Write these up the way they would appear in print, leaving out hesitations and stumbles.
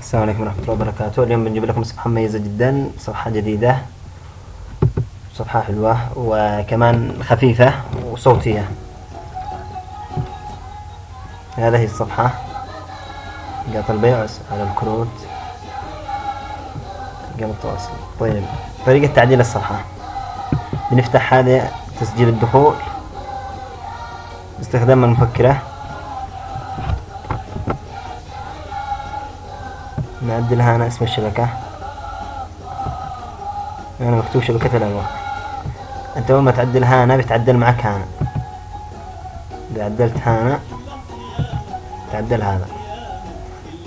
السلام عليكم ورحمة الله وبركاته. اليوم بنجيب لكم صفحة مميزة جدا، صفحة جديدة، صفحة حلوة وكمان خفيفة وصوتية. هذه هي الصفحة، قاط البيع على الكروت، قام التواصل. طيب، طريقة تعديل الصفحة: بنفتح هذا تسجيل الدخول باستخدام المفكرة، نعدلها أنا اسم الشبكة، أنا مكتوب شبكة الألواح. أنت أول ما تعدلها أنا بتعدل معك هنا، إذا عدلت هنا تعدل هذا.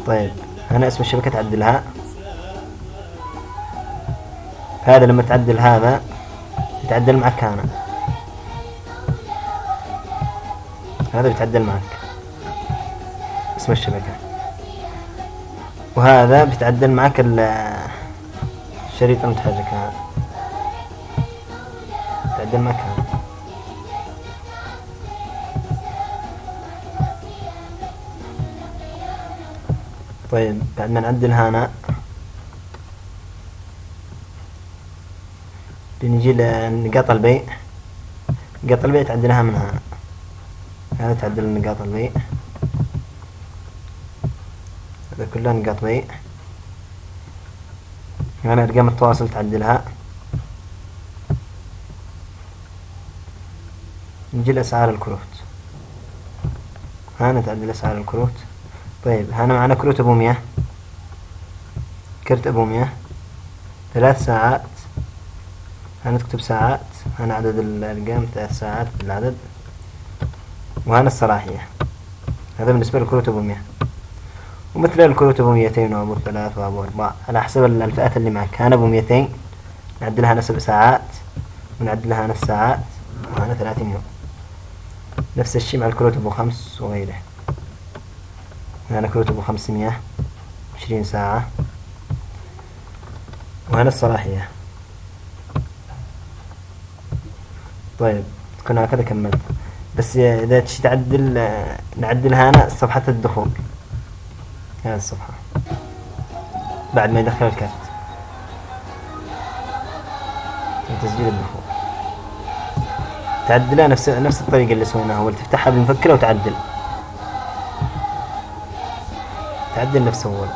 طيب، هنا اسم الشبكة تعدلها، هذا لما تعدل هذا يتعدل معك هنا، هذا بيتعدل معك اسم الشبكة، وهذا بيتعدل معك الشريط المتحرك، هذا بيتعدل معك هذا. طيب، بعد ما نعدل هنا بنجي لنقاط البيع. نقاط البيع تعدلها من هنا، هذا تعدل نقاط البيع، هذا كلها نقاط بيع. هنا أرقام التواصل تعدلها. نجي لأسعار الكروت، هنا تعدل أسعار الكروت. طيب، هنا معنا كروت أبو 100، كرت أبو 100 3 ساعات، هنا تكتب ساعات، هنا عدد الأرقام 3 ساعات بالعدد، وهنا الصلاحية. هذا بالنسبة للكروت أبو 100. ومثل الكروت أبو 200 وأبو 3 وأبو 4 على حسب الفئات اللي معك. هنا أبو 200 نعدلها نسب ساعات، ونعدلها نص ساعات، وهنا 30 يوم. نفس الشيء مع الكروت أبو 5 وغيره. هنا كروت أبو 500 20 ساعة، وهنا الصلاحية. طيب، تكون هكذا كملت. بس إذا تشي تعدل نعدلها هنا صفحة الدخول، هذه الصفحة بعد ما يدخل الكارت تسجيل الدخول، تعدلها نفس الطريقة اللي سويناها أول، تفتحها بالمفكرة وتعدل، تعدل نفس أول.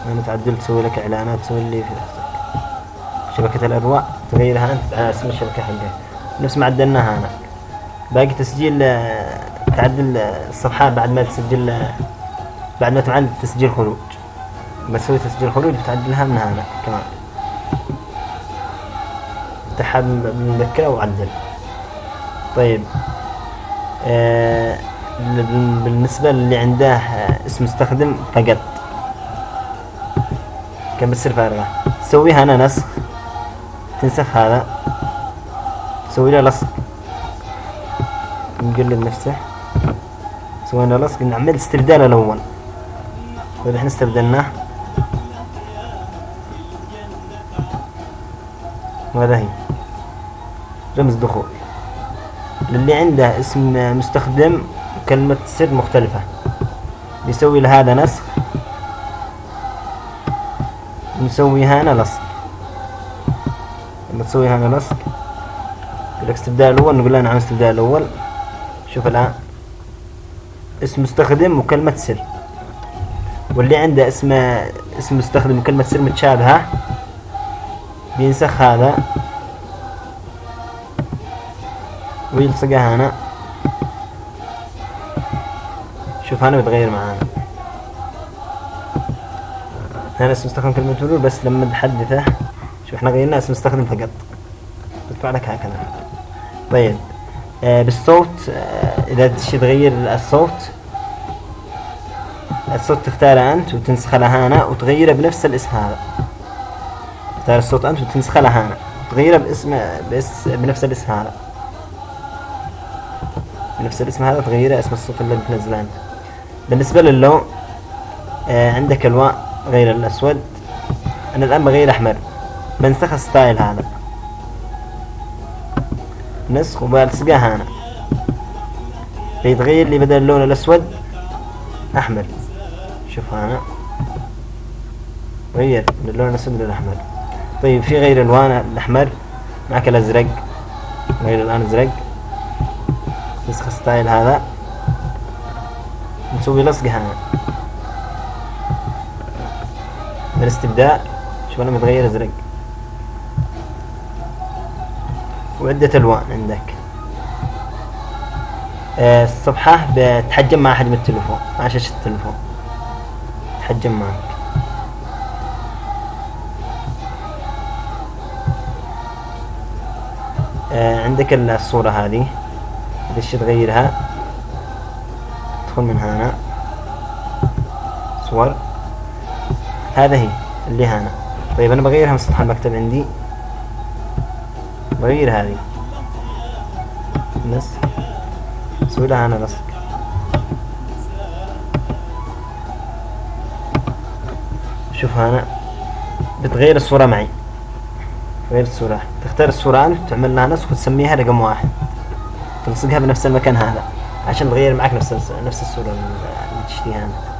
أنا تعدل تسوي لك إعلانات، تسوي لي في شبكة الأضواء، تغيرها أنت على اسم الشبكة حقك نفس ما عدلناها هنا. باقي تسجيل، تعدل الصفحات بعد ما تسجل، بعد ما تعمل تسجيل خروج، ما تسوي تسجيل خروج بتعدلها من هنا كمان، افتحها بالمذكرة وعدل. طيب، بالنسبة اللي عنده اسم مستخدم فقط كان بتصير فارغة، تسويها هنا نسخ، تنسخ هذا، تسوي له لصق، نقلب نفسه، سوينا لصق، نعمل استبدال الأول. طيب، احنا استبدلناه، وهذا هي رمز دخول. للي عنده اسم مستخدم وكلمة سر مختلفة بيسوي لهذا نسخ، نسوي هنا لصق. لما تسوي هنا لصق يقول لك استبدال الأول، نقول له نعم استبدال الأول. شوف الآن اسم مستخدم وكلمة سر، واللي عنده اسم مستخدم وكلمة سر متشابهة بينسخ هذا ويلصقها هنا. شوف هنا بتغير معانا، هنا اسم مستخدم كلمة مرور، بس لما تحدثه شوف احنا غيرنا اسم مستخدم فقط، بيطلع لك هكذا. طيب، بالصوت، إذا تشي تغير الصوت تختاره أنت وتنسخه لهنا وتغيره بنفس الاسم هذا. تختار الصوت أنت وتنسخه لهنا وتغيره بنفس الاسم هذا، بنفس الاسم هذا تغيره اسم الصوت اللي بتنزله أنت. بالنسبة للون، عندك ألوان غير الأسود، أنا الآن بغير أحمر، بنسخ الستايل هذا، نسخ وبلصقها هنا، بيتغير لي بدل اللون الأسود أحمر. شوف هنا غير من اللون الأسود للأحمر. طيب في غير ألوان الأحمر، معك الأزرق، غير الآن أزرق، نسخ ستايل هذا، نسوي لصق هنا بالاستبداء. شوف أنا متغير أزرق، وعدة ألوان عندك. الصفحة بتحجم مع حجم التلفون، مع شاشة التلفون تحجم معك. عندك الصورة هذه بدش تغيرها، تدخل من هنا صور، هذا هي اللي هنا. طيب أنا بغيرها من سطح المكتب عندي، بغير هذه بس سوي لها أنا لصق. شوف هنا بتغير الصورة معي، غير الصورة، تختار الصورة أنت تعمل لها نسخ وتسميها رقم 1، تلصقها بنفس المكان هذا عشان تغير معك نفس الصورة اللي تشتريها أنت.